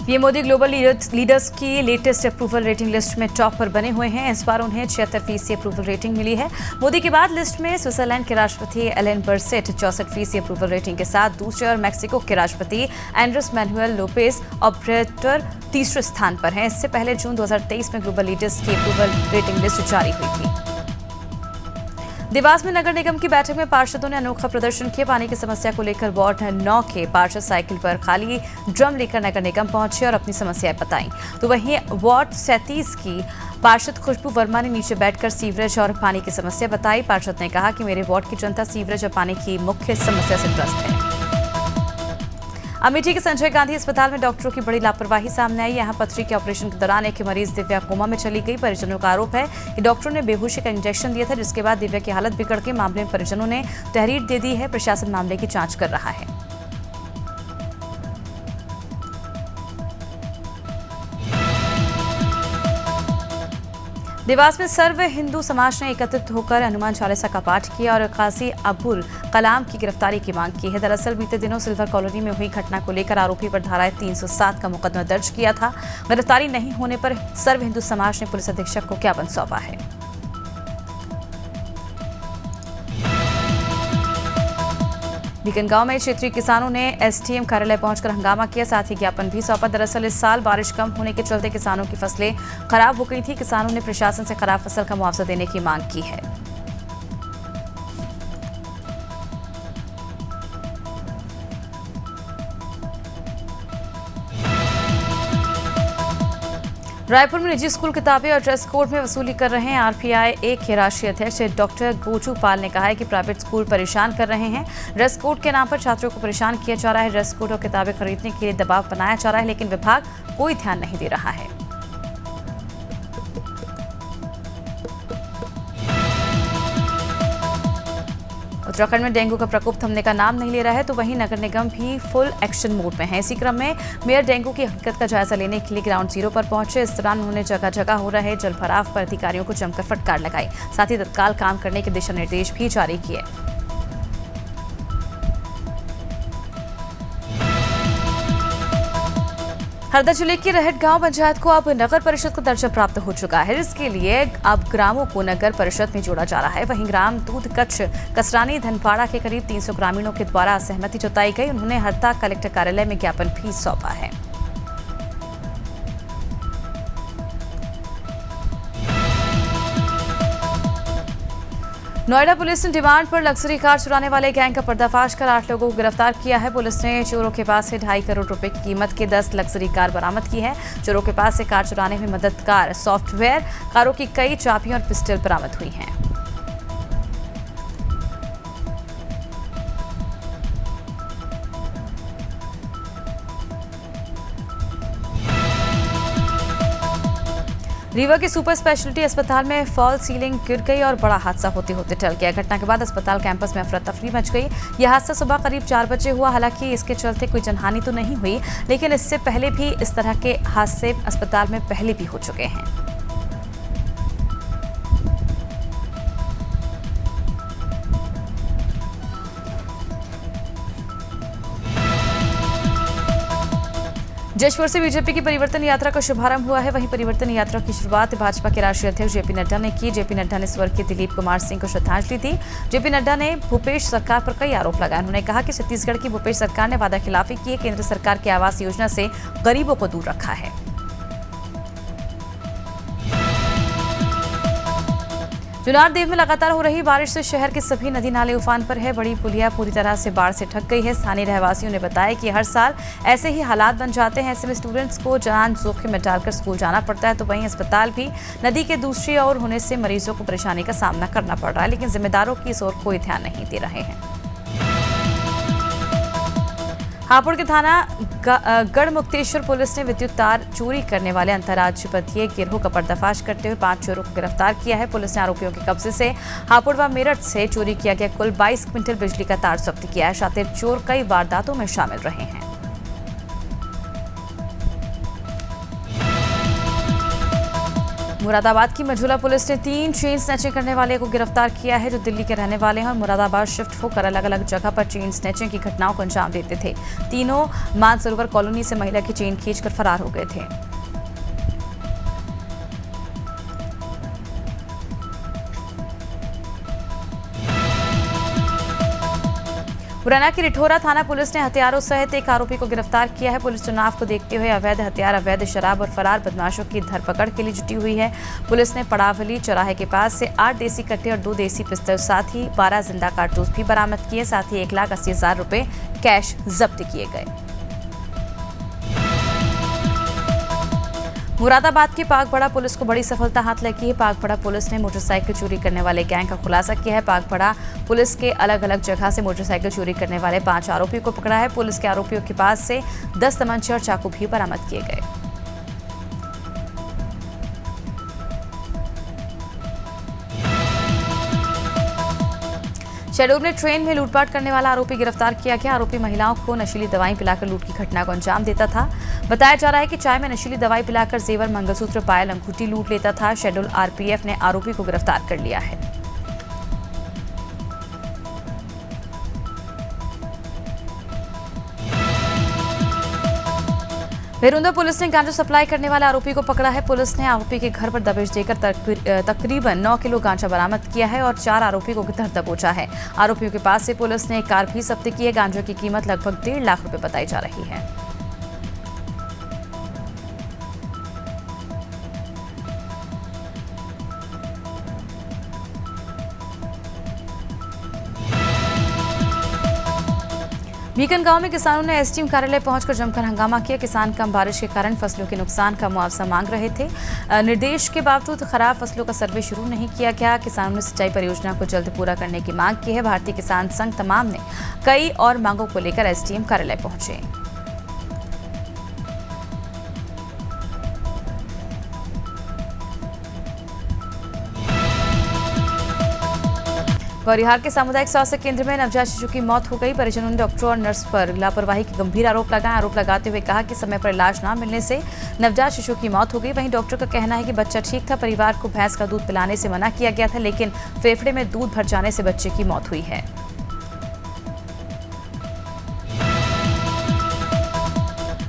PM Modi global leaders की latest approval rating list में top पर बने हुए हैं। इस बार उन्हें 76% अप्रूवल रेटिंग मिली है। मोदी के बाद लिस्ट में स्विट्जरलैंड के राष्ट्रपति एलेन बर्सेट 64% अप्रूवल रेटिंग के साथ दूसरे और मैक्सिको के राष्ट्रपति एंड्रेस मैनुएल लोपेज ऑब्रेडोर तीसरे स्थान पर हैं। इससे पहले जून 2023 में ग्लोबल लीडर्स की अप्रूवल रेटिंग लिस्ट जारी हुई थी। देवास में नगर निगम की बैठक में पार्षदों ने अनोखा प्रदर्शन किया। पानी की समस्या को लेकर वार्ड 9 के पार्षद साइकिल पर खाली ड्रम लेकर नगर निगम पहुंचे और अपनी समस्याएं बताईं। तो वहीं वार्ड 37 की पार्षद खुशबू वर्मा ने नीचे बैठकर सीवरेज और पानी की समस्या बताई। पार्षद ने कहा कि मेरे वार्ड की जनता सीवरेज और पानी की मुख्य समस्या से ग्रस्त है। अमेठी के संजय गांधी अस्पताल में डॉक्टरों की बड़ी लापरवाही सामने आई। यहां पथरी के ऑपरेशन के दौरान एक मरीज दिव्या कोमा में चली गई। परिजनों का आरोप है कि डॉक्टरों ने बेहोशी का इंजेक्शन दिया था, जिसके बाद दिव्या की हालत बिगड़ गई। मामले में परिजनों ने तहरीर दे दी है। प्रशासन मामले की जांच कर रहा है। देवास में सर्व हिंदू समाज ने एकत्रित होकर हनुमान चालीसा का पाठ किया और काजी अबुल कलाम की गिरफ्तारी की मांग की है। दरअसल बीते दिनों सिल्वर कॉलोनी में हुई घटना को लेकर आरोपी पर धारा 307 का मुकदमा दर्ज किया था। गिरफ्तारी नहीं होने पर सर्व हिंदू समाज ने पुलिस अधीक्षक को ज्ञापन सौंपा है। बीकनगांव में क्षेत्रीय किसानों ने एसडीएम कार्यालय पहुंचकर हंगामा किया, साथ ही ज्ञापन भी सौंपा। दरअसल इस साल बारिश कम होने के चलते किसानों की फसलें खराब हो गई थी। किसानों ने प्रशासन से खराब फसल का मुआवजा देने की मांग की है। रायपुर में निजी स्कूल किताबें और ड्रेस कोड में वसूली कर रहे हैं। आरपीआई ए के राष्ट्रीय अध्यक्ष डॉक्टर गोचू पाल ने कहा है कि प्राइवेट स्कूल परेशान कर रहे हैं। ड्रेस कोड के नाम पर छात्रों को परेशान किया जा रहा है। ड्रेस कोड और किताबें खरीदने के लिए दबाव बनाया जा रहा है, लेकिन विभाग कोई ध्यान नहीं दे रहा है। उत्तराखंड में डेंगू का प्रकोप थमने का नाम नहीं ले रहा है, तो वहीं नगर निगम भी फुल एक्शन मोड में है। इसी क्रम में मेयर डेंगू की हकीकत का जायजा लेने के लिए ग्राउंड जीरो पर पहुंचे। इस दौरान उन्होंने जगह जगह हो रहे जलभराव पर अधिकारियों को जमकर फटकार लगाई। साथ ही तत्काल काम करने के दिशा निर्देश भी जारी किए। हरदा जिले की रहट गांव पंचायत को अब नगर परिषद का दर्जा प्राप्त हो चुका है। इसके लिए अब ग्रामों को नगर परिषद में जोड़ा जा रहा है। वहीं ग्राम दूध कच्छ कसरानी धनपाड़ा के करीब 300 ग्रामीणों के द्वारा सहमति जताई गई। उन्होंने हरदा कलेक्टर कार्यालय में ज्ञापन भी सौंपा है। नोएडा पुलिस ने डिमांड पर लग्जरी कार चुराने वाले गैंग का पर्दाफाश कर 8 लोगों को गिरफ्तार किया है। पुलिस ने चोरों के पास से 2.5 करोड़ रुपए की कीमत के 10 लग्जरी कार बरामद की है। चोरों के पास से कार चुराने में मददगार सॉफ्टवेयर, कारों की कई चाबियां और पिस्टल बरामद हुई हैं। रीवा के सुपर स्पेशलिटी अस्पताल में फॉल सीलिंग गिर गई और बड़ा हादसा होते होते टल गया। घटना के बाद अस्पताल कैंपस में अफरा तफरी मच गई। यह हादसा सुबह करीब 4 बजे हुआ। हालांकि इसके चलते कोई जनहानि तो नहीं हुई, लेकिन इससे पहले भी इस तरह के हादसे अस्पताल में पहले भी हो चुके हैं। जशपुर से बीजेपी की परिवर्तन यात्रा का शुभारंभ हुआ है। वहीं परिवर्तन यात्रा की शुरुआत भाजपा के राष्ट्रीय अध्यक्ष जेपी नड्डा ने की। जेपी नड्डा ने स्वर्गीय दिलीप कुमार सिंह को श्रद्धांजलि दी। जेपी नड्डा ने भूपेश सरकार पर कई आरोप लगाए। उन्होंने कहा कि छत्तीसगढ़ की भूपेश सरकार ने वादा खिलाफी की है। केंद्र सरकार की आवास योजना से गरीबों को दूर रखा है। जुनारदेव में लगातार हो रही बारिश से शहर के सभी नदी नाले उफान पर है। बड़ी पुलिया पूरी तरह से बाढ़ से ढक गई है। स्थानीय रहवासियों ने बताया कि हर साल ऐसे ही हालात बन जाते हैं। ऐसे में स्टूडेंट्स को जान जोखिम में डालकर स्कूल जाना पड़ता है। तो वहीं अस्पताल भी नदी के दूसरी ओर होने से मरीजों को परेशानी का सामना करना पड़ रहा है, लेकिन जिम्मेदारों की इस ओर कोई ध्यान नहीं दे रहे हैं। हापुड़ के थाना गढ़मुक्तेश्वर पुलिस ने विद्युत तार चोरी करने वाले अंतर्राज्यीय गिरोह का पर्दाफाश करते हुए 5 चोरों को गिरफ्तार किया है। पुलिस ने आरोपियों के कब्जे से हापुड़ व मेरठ से चोरी किया गया कुल 22 क्विंटल बिजली का तार जब्त किया है। शातिर चोर कई वारदातों में शामिल रहे हैं। मुरादाबाद की मझूला पुलिस ने 3 चेन स्नैचिंग करने वाले को गिरफ्तार किया है जो दिल्ली के रहने वाले हैं और मुरादाबाद शिफ्ट होकर अलग अलग जगह पर चेन स्नैचिंग की घटनाओं को अंजाम देते थे। तीनों मानसरोवर कॉलोनी से महिला की चेन खींचकर फरार हो गए थे। मुरैना की रिठौरा थाना पुलिस ने हथियारों सहित एक आरोपी को गिरफ्तार किया है। पुलिस चुनाव को देखते हुए अवैध हथियार, अवैध शराब और फरार बदमाशों की धरपकड़ के लिए जुटी हुई है। पुलिस ने पड़ावली चौराहे के पास से 8 देसी कट्टे और 2 देसी पिस्तौल साथ ही 12 जिंदा कारतूस भी बरामद किए। साथ ही 1,80,000 रुपए कैश जब्त किए गए। मुरादाबाद की पागपड़ा पुलिस को बड़ी सफलता हाथ लगी है। पागपड़ा पुलिस ने मोटरसाइकिल चोरी करने वाले गैंग का खुलासा किया है। पागपड़ा पुलिस के अलग अलग जगह से मोटरसाइकिल चोरी करने वाले 5 आरोपियों को पकड़ा है। पुलिस के आरोपियों के पास से 10 तमंचे और चाकू भी बरामद किए गए। शहडोल में ट्रेन में लूटपाट करने वाला आरोपी गिरफ्तार किया गया। आरोपी महिलाओं को नशीली दवाएं पिलाकर लूट की घटना को अंजाम देता था। बताया जा रहा है कि चाय में नशीली दवाई पिलाकर जेवर, मंगलसूत्र, पायल, अंगूठी लूट लेता था। शहडोल आरपीएफ ने आरोपी को गिरफ्तार कर लिया है। भेरुंदा पुलिस ने गांजा सप्लाई करने वाले आरोपी को पकड़ा है। पुलिस ने आरोपी के घर पर दबिश देकर तकरीबन 9 किलो गांजा बरामद किया है और 4 आरोपी को धर दबोचा है। आरोपियों के पास से पुलिस ने एक कार भी जब्त की है। गांजा की कीमत लगभग 1.5 लाख रुपए बताई जा रही है। बीकन गांव में किसानों ने एसडीएम कार्यालय पहुंचकर जमकर हंगामा किया। किसान कम बारिश के कारण फसलों के नुकसान का मुआवजा मांग रहे थे। निर्देश के बावजूद खराब फसलों का सर्वे शुरू नहीं किया गया। किसानों ने सिंचाई परियोजना को जल्द पूरा करने की मांग की है। भारतीय किसान संघ तमाम ने कई और मांगों को लेकर एसडीएम कार्यालय पहुंचे। गौरिहार के सामुदायिक स्वास्थ्य केंद्र में नवजात शिशु की मौत हो गई। परिजनों ने डॉक्टर और नर्स पर लापरवाही के गंभीर आरोप लगाते हुए कहा कि समय पर इलाज न मिलने से नवजात शिशु की मौत हो गई। वहीं डॉक्टर का कहना है कि बच्चा ठीक था। परिवार को भैंस का दूध पिलाने से मना किया गया था, लेकिन फेफड़े में दूध भर जाने से बच्चे की मौत हुई है।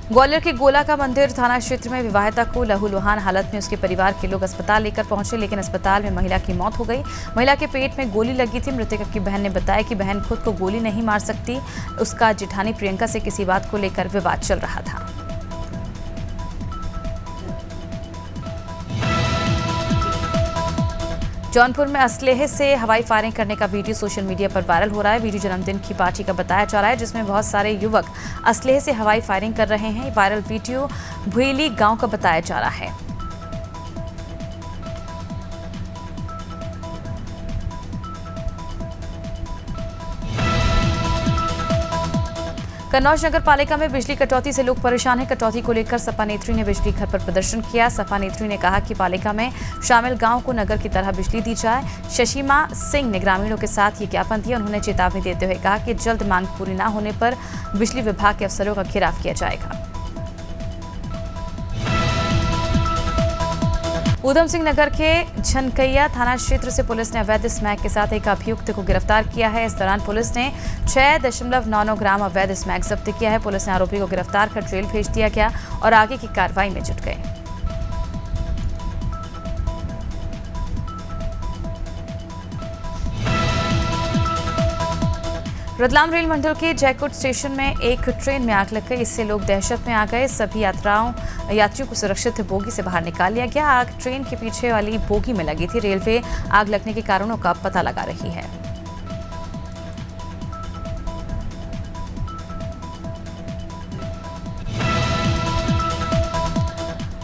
ग्वालियर के गोला का मंदिर थाना क्षेत्र में विवाहिता को लहूलुहान हालत में उसके परिवार के लोग अस्पताल लेकर पहुंचे, लेकिन अस्पताल में महिला की मौत हो गई। महिला के पेट में गोली लगी थी। मृतक की बहन ने बताया कि बहन खुद को गोली नहीं मार सकती। उसका जेठानी प्रियंका से किसी बात को लेकर विवाद चल रहा था। जौनपुर में असलहे से हवाई फायरिंग करने का वीडियो सोशल मीडिया पर वायरल हो रहा है। वीडियो जन्मदिन की पार्टी का बताया जा रहा है, जिसमें बहुत सारे युवक असलहे से हवाई फायरिंग कर रहे हैं। वायरल वीडियो भुईली गांव का बताया जा रहा है। कन्नौज नगर पालिका में बिजली कटौती से लोग परेशान हैं। कटौती को लेकर सपा नेत्री ने बिजली घर पर प्रदर्शन किया। सपा नेत्री ने कहा कि पालिका में शामिल गांव को नगर की तरह बिजली दी जाए। शशिमा सिंह ने ग्रामीणों के साथ ये ज्ञापन दिया। उन्होंने चेतावनी देते हुए कहा कि जल्द मांग पूरी न होने पर बिजली विभाग के अफसरों का घेराव किया जाएगा। ऊधम सिंह नगर के झनकैया थाना क्षेत्र से पुलिस ने अवैध स्मैक के साथ एक अभियुक्त को गिरफ्तार किया है। इस दौरान पुलिस ने 6.99 ग्राम अवैध स्मैक जब्त किया है। पुलिस ने आरोपी को गिरफ्तार कर जेल भेज दिया गया और आगे की कार्रवाई में जुट गए। रतलाम रेल मंडल के जयकोट स्टेशन में एक ट्रेन में आग लग गई। इससे लोग दहशत में आ गए। सभी यात्रियों को सुरक्षित बोगी से बाहर निकाल लिया गया। आग ट्रेन के पीछे वाली बोगी में लगी थी। रेलवे आग लगने के कारणों का पता लगा रही है।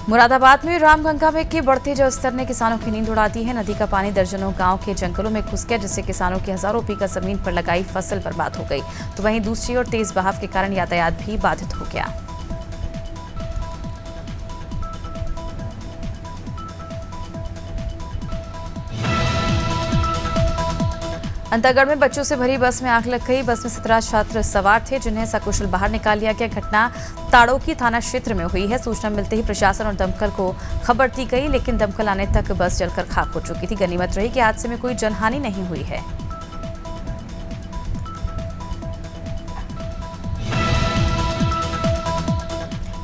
मुरादाबाद में रामगंगा में के बढ़ते जलस्तर ने किसानों की नींद उड़ा दी है। नदी का पानी दर्जनों गांव के जंगलों में घुस गया, जिससे किसानों की हजारों बीघा जमीन पर लगाई फसल बर्बाद हो गई। तो वहीं दूसरी ओर तेज बहाव के कारण यातायात भी बाधित हो गया। अंतागढ़ में बच्चों से भरी बस में आग लग गई। बस में 17 छात्र सवार थे जिन्हें सकुशल बाहर निकाल लिया गया। घटना ताड़ोकी थाना क्षेत्र में हुई है। सूचना मिलते ही प्रशासन और दमकल को खबर दी गई, लेकिन दमकल आने तक बस जलकर खाक हो चुकी थी। गनीमत रही कि हादसे में कोई जनहानि नहीं हुई है।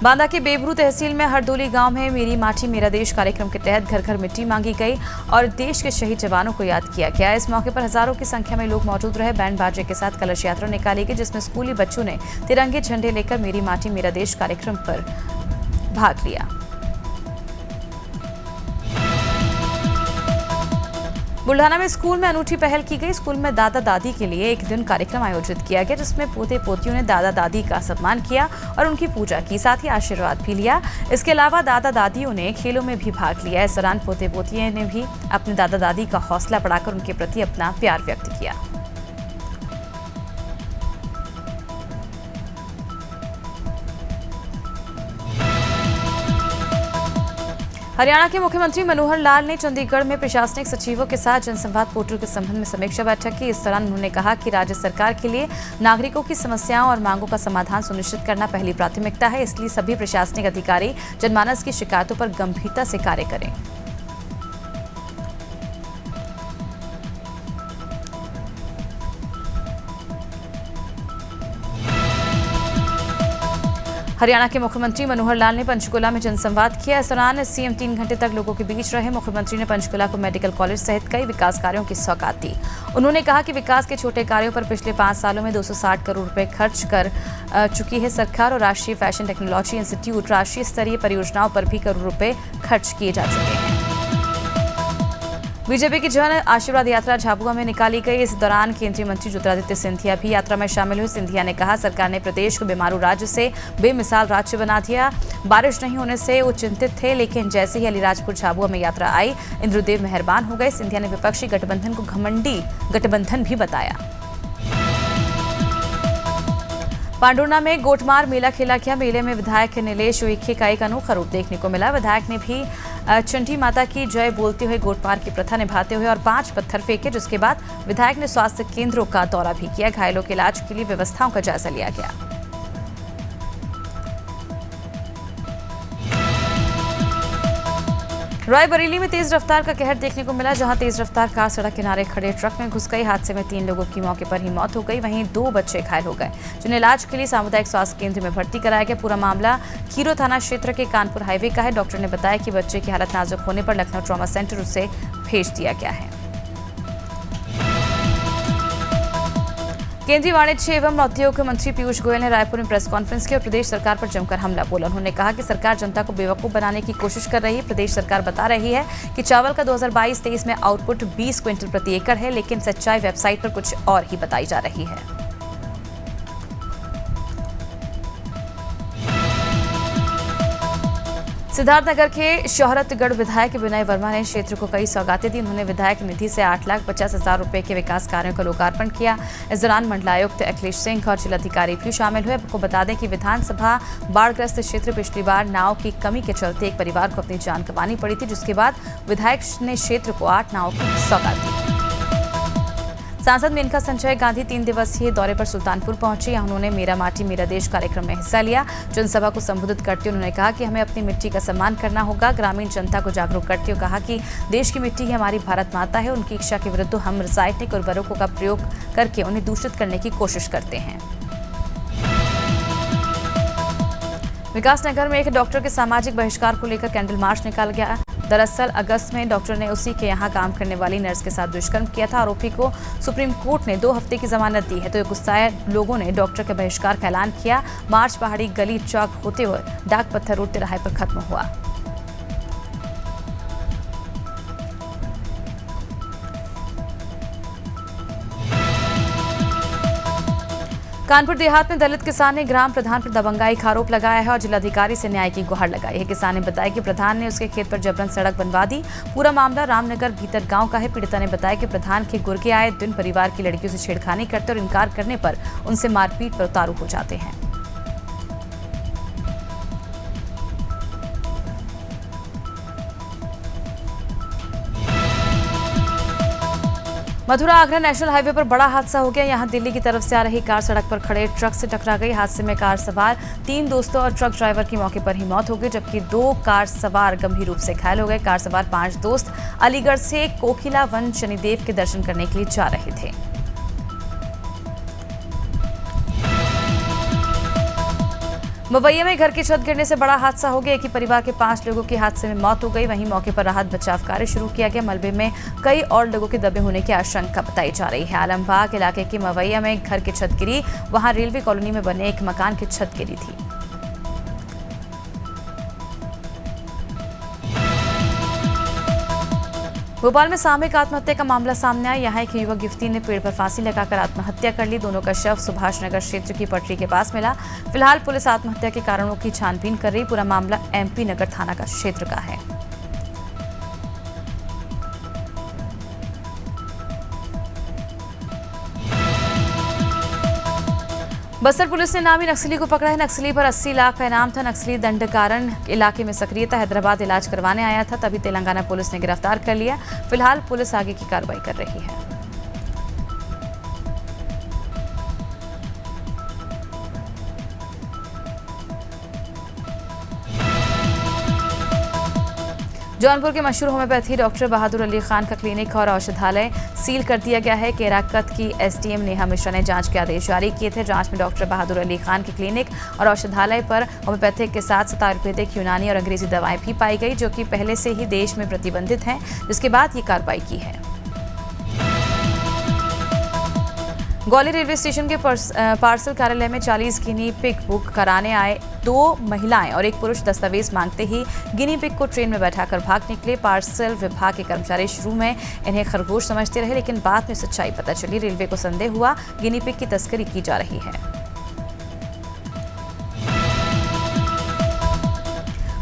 बांदा के बेबरू तहसील में हरदोली गांव में मेरी माटी मेरा देश कार्यक्रम के तहत घर घर मिट्टी मांगी गई और देश के शहीद जवानों को याद किया गया। इस मौके पर हजारों की संख्या में लोग मौजूद रहे। बैंड बाजे के साथ कलश यात्रा निकाली गई, जिसमें स्कूली बच्चों ने तिरंगे झंडे लेकर मेरी माटी मेरा देश कार्यक्रम पर भाग लिया। बुल्ढाना में स्कूल में अनूठी पहल की गई। स्कूल में दादा दादी के लिए एक दिन कार्यक्रम आयोजित किया गया, जिसमें पोते पोतियों ने दादा दादी का सम्मान किया और उनकी पूजा की, साथ ही आशीर्वाद भी लिया। इसके अलावा दादा दादियों ने खेलों में भी भाग लिया। इस दौरान पोते पोतियों ने भी अपने दादा दादी का हौसला बढ़ाकर उनके प्रति अपना प्यार व्यक्त किया। हरियाणा के मुख्यमंत्री मनोहर लाल ने चंडीगढ़ में प्रशासनिक सचिवों के साथ जनसंवाद पोर्टल के संबंध में समीक्षा बैठक की। इस दौरान उन्होंने कहा कि राज्य सरकार के लिए नागरिकों की समस्याओं और मांगों का समाधान सुनिश्चित करना पहली प्राथमिकता है। इसलिए सभी प्रशासनिक अधिकारी जनमानस की शिकायतों पर गंभीरता से कार्य करें। हरियाणा के मुख्यमंत्री मनोहर लाल ने पंचकुला में जनसंवाद किया। इस दौरान सीएम 3 घंटे तक लोगों के बीच रहे। मुख्यमंत्री ने पंचकुला को मेडिकल कॉलेज सहित कई विकास कार्यों की सौगात दी। उन्होंने कहा कि विकास के छोटे कार्यों पर पिछले 5 सालों में 260 करोड़ रुपए खर्च कर चुकी है सरकार और राष्ट्रीय फैशन टेक्नोलॉजी इंस्टीट्यूट राष्ट्रीय स्तरीय परियोजनाओं पर भी करोड़ रुपए खर्च किए जा चुके हैं। बीजेपी की जन आशीर्वाद यात्रा झाबुआ में निकाली गई। इस दौरान केंद्रीय मंत्री ज्योतिरादित्य सिंधिया भी यात्रा में शामिल हुए। सिंधिया ने कहा, सरकार ने प्रदेश को बीमारू राज्य से बेमिसाल राज्य बना दिया। बारिश नहीं होने से वो चिंतित थे, लेकिन जैसे ही अलीराजपुर झाबुआ में यात्रा आई, इंद्रदेव मेहरबान हो गए। सिंधिया ने विपक्षी गठबंधन को घमंडी गठबंधन भी बताया। पांडुर्ना में गोटमार मेला खेला गया। मेले में विधायक नीलेश उइखे का एक अनोखा रूप देखने को मिला। विधायक ने भी चंडी माता की जय बोलते हुए गोटमार की प्रथा निभाते हुए और 5 पत्थर फेंके, जिसके बाद विधायक ने स्वास्थ्य केंद्रों का दौरा भी किया। घायलों के इलाज के लिए व्यवस्थाओं का जायजा लिया गया। रायबरेली में तेज रफ्तार का कहर देखने को मिला, जहां तेज रफ्तार कार सड़क किनारे खड़े ट्रक में घुस गई। हादसे में 3 लोगों की मौके पर ही मौत हो गई, वहीं 2 बच्चे घायल हो गए, जिन्हें इलाज के लिए सामुदायिक स्वास्थ्य केंद्र में भर्ती कराया गया। पूरा मामला खीरो थाना क्षेत्र के कानपुर हाईवे का है। डॉक्टर ने बताया कि बच्चे की हालत नाजुक होने पर लखनऊ ट्रॉमा सेंटर उसे भेज दिया गया है। केंद्रीय वाणिज्य एवं उद्योग मंत्री पीयूष गोयल ने रायपुर में प्रेस कॉन्फ्रेंस की और प्रदेश सरकार पर जमकर हमला बोला। उन्होंने कहा कि सरकार जनता को बेवकूफ बनाने की कोशिश कर रही है। प्रदेश सरकार बता रही है कि चावल का 2022-23 में आउटपुट 20 क्विंटल प्रति एकड़ है, लेकिन सच्चाई वेबसाइट पर कुछ और ही बताई जा रही है। सिद्धार्थनगर के शोहरतगढ़ विधायक विनय वर्मा ने क्षेत्र को कई सौगातें दी। उन्होंने विधायक निधि से 8,50,000 रुपए के विकास कार्यों का लोकार्पण किया। इस दौरान मंडलायुक्त अखिलेश सिंह और जिलाधिकारी भी शामिल हुए। आपको बता दें कि विधानसभा बाढ़ग्रस्त क्षेत्र पिछली बार नाव की कमी के चलते एक परिवार को अपनी जान गंवानी पड़ी थी, जिसके बाद विधायक ने क्षेत्र को 8 नावों की सौगात दी। सांसद मेनका संजय गांधी 3 दिवसीय दौरे पर सुल्तानपुर पहुंचे। यहाँ उन्होंने मेरा माटी मेरा देश कार्यक्रम में हिस्सा लिया। जनसभा को संबोधित करते उन्होंने कहा कि हमें अपनी मिट्टी का सम्मान करना होगा। ग्रामीण जनता को जागरूक करते हुए कहा कि देश की मिट्टी ही हमारी भारत माता है। उनकी इच्छा के विरुद्ध हम रासायनिक उर्वरकों का प्रयोग करके उन्हें दूषित करने की कोशिश करते हैं। विकासनगर में एक डॉक्टर के सामाजिक बहिष्कार को लेकर कैंडल मार्च निकाला गया। दरअसल अगस्त में डॉक्टर ने उसी के यहां काम करने वाली नर्स के साथ दुष्कर्म किया था। आरोपी को सुप्रीम कोर्ट ने 2 हफ्ते की जमानत दी है, तो गुस्साए लोगों ने डॉक्टर के बहिष्कार का ऐलान किया। मार्च पहाड़ी गली चौक होते हुए डाक पत्थर रोड तिराहे पर खत्म हुआ। कानपुर देहात में दलित किसान ने ग्राम प्रधान पर दबंगाई का आरोप लगाया है और जिलाधिकारी से न्याय की गुहार लगाई है। किसान ने बताया कि प्रधान ने उसके खेत पर जबरन सड़क बनवा दी। पूरा मामला रामनगर भीतर गांव का है। पीड़िता ने बताया कि प्रधान के गुर्गे आए दिन परिवार की लड़कियों से छेड़खानी करते और इनकार करने पर उनसे मारपीट पर उतारू हो जाते हैं। मथुरा आगरा नेशनल हाईवे पर बड़ा हादसा हो गया। यहां दिल्ली की तरफ से आ रही कार सड़क पर खड़े ट्रक से टकरा गई। हादसे में कार सवार 3 दोस्तों और ट्रक ड्राइवर की मौके पर ही मौत हो गई, जबकि 2 कार सवार गंभीर रूप से घायल हो गए। कार सवार 5 दोस्त अलीगढ़ से कोकिला वन शनिदेव के दर्शन करने के लिए जा रहे थे। मवैया में घर की छत गिरने से बड़ा हादसा हो गया। एक ही परिवार के 5 लोगों की हादसे में मौत हो गई। वहीं मौके पर राहत बचाव कार्य शुरू किया गया। मलबे में कई और लोगों के दबे होने की आशंका बताई जा रही है। आलमबाग इलाके के मवैया में घर की छत गिरी। वहां रेलवे कॉलोनी में बने एक मकान की छत गिरी थी। भोपाल में सामूहिक आत्महत्या का मामला सामने आया। यहाँ एक युवक युवती ने पेड़ पर फांसी लगाकर आत्महत्या कर ली। दोनों का शव सुभाष नगर क्षेत्र की पटरी के पास मिला। फिलहाल पुलिस आत्महत्या के कारणों की छानबीन कर रही। पूरा मामला MP नगर थाना का क्षेत्र का है। बस्तर पुलिस ने नामी नक्सली को पकड़ा है। नक्सली पर 80 लाख का इनाम था। नक्सली दंडकारण इलाके में सक्रिय था। हैदराबाद इलाज करवाने आया था, तभी तेलंगाना पुलिस ने गिरफ्तार कर लिया। फिलहाल पुलिस आगे की कार्रवाई कर रही है। जौनपुर के मशहूर होम्योपैथी डॉक्टर बहादुर अली खान का क्लिनिक और औषधालय सील कर दिया गया है। केराकत की SDM नेहा मिश्रा ने जांच के आदेश जारी किए थे। जांच में डॉक्टर बहादुर अली खान के क्लिनिक और औषधालय पर होम्योपैथिक के साथ साथ आयुर्वेदिक, यूनानी और अंग्रेजी दवाएं भी पाई गई, जो कि पहले से ही देश में प्रतिबंधित हैं, जिसके बाद ये कार्रवाई की है। ग्वालियर रेलवे स्टेशन के पार्सल कार्यालय में 40 गिनी पिग बुक कराने आए 2 महिलाएं और 1 पुरुष दस्तावेज मांगते ही गिनी पिग को ट्रेन में बैठाकर भाग निकले। पार्सल विभाग के कर्मचारी शुरू में इन्हें खरगोश समझते रहे, लेकिन बाद में सच्चाई पता चली। रेलवे को संदेह हुआ गिनी पिग की तस्करी की जा रही है।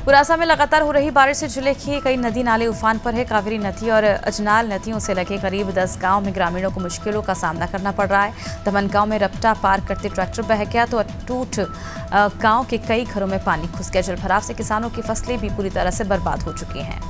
पुरासा में लगातार हो रही बारिश से जिले की कई नदी नाले उफान पर है। कावेरी नदी और अजनाल नदियों से लगे करीब 10 गांव में ग्रामीणों को मुश्किलों का सामना करना पड़ रहा है। दमन गांव में रपटा पार करते ट्रैक्टर बह गया तो अटूट गांव के कई घरों में पानी घुस गया। जलभराव से किसानों की फसलें भी पूरी तरह से बर्बाद हो चुकी हैं।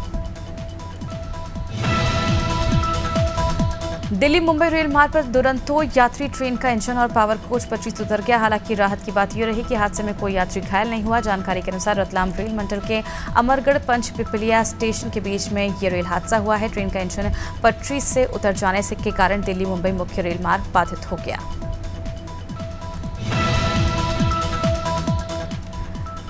दिल्ली मुंबई रेल मार्ग पर दुरंतो यात्री ट्रेन का इंजन और पावर कोच 25 उतर गया। हालांकि राहत की बात यह रही कि हादसे में कोई यात्री घायल नहीं हुआ। जानकारी के अनुसार रतलाम रेल मंडल के अमरगढ़ पंचपिपलिया स्टेशन के बीच में यह रेल हादसा हुआ है। ट्रेन का इंजन पटरी से उतर जाने के कारण दिल्ली मुंबई मुख्य रेल मार्ग बाधित हो गया।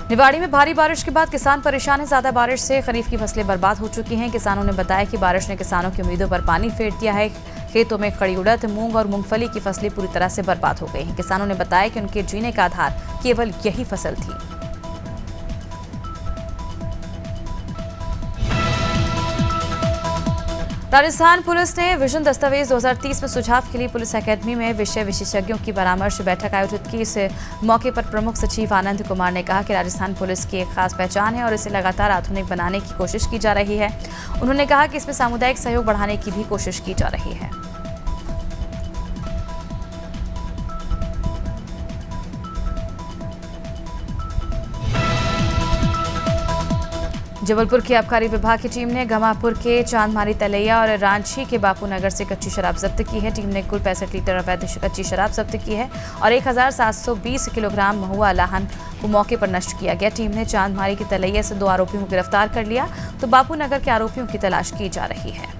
निवाड़ी में भारी बारिश के बाद किसान परेशान हैं। ज्यादा बारिश से खरीफ की फसलें बर्बाद हो चुकी हैं। किसानों ने बताया कि बारिश ने किसानों की उम्मीदों पर पानी फेर दिया है। खेतों में खड़ी उड़द, मूंग और मूंगफली की फसलें पूरी तरह से बर्बाद हो गई हैं। किसानों ने बताया कि उनके जीने का आधार केवल यही फसल थी। राजस्थान पुलिस ने विजन दस्तावेज 2030 में सुझाव के लिए पुलिस एकेडमी में विषय विशेषज्ञों की परामर्श बैठक आयोजित की। इस मौके पर प्रमुख सचिव आनंद कुमार ने कहा कि राजस्थान पुलिस की एक खास पहचान है और इसे लगातार आधुनिक बनाने की कोशिश की जा रही है। उन्होंने कहा कि इसमें सामुदायिक सहयोग बढ़ाने की भी कोशिश की जा रही है। जबलपुर की आबकारी विभाग की टीम ने गमापुर के चांदमारी तलैया और रांची के बापूनगर से कच्ची शराब जब्त की है। टीम ने कुल 65 लीटर अवैध कच्ची शराब जब्त की है और 1720 किलोग्राम महुआ लाहन को मौके पर नष्ट किया गया। टीम ने चांदमारी के तलैया से 2 आरोपियों को गिरफ्तार कर लिया तो बापूनगर के आरोपियों की तलाश की जा रही है।